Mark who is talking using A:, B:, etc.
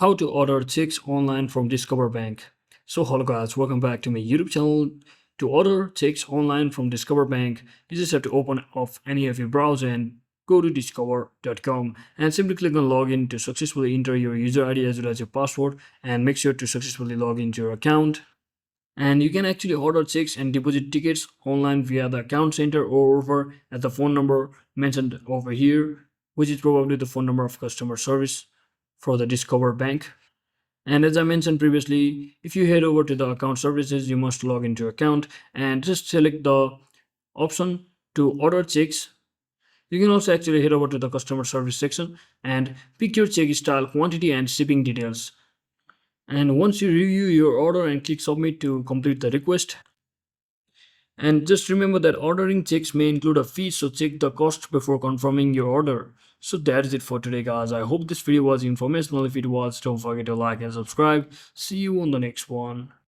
A: How to order checks online from Discover Bank. So hello guys, welcome back to my YouTube channel. To order checks online from Discover Bank, you just have to open up any of your browser and go to discover.com and simply click on login to successfully enter your user ID as well as your password, and make sure to successfully log into your account. And you can actually order checks and deposit tickets online via the account center or over at the phone number mentioned over here, which is probably the phone number of customer service for the Discover Bank. And as I mentioned previously, if you head over to the account services, you must log into your account and just select the option to order checks. You can also actually head over to the customer service section and pick your check style, quantity, and shipping details. And once you review your order and click submit to complete the request. And just remember that ordering checks may include a fee, so check the cost before confirming your order. So that's it for today guys. I hope this video was informational. If it was, don't forget to like and subscribe. See you on the next one.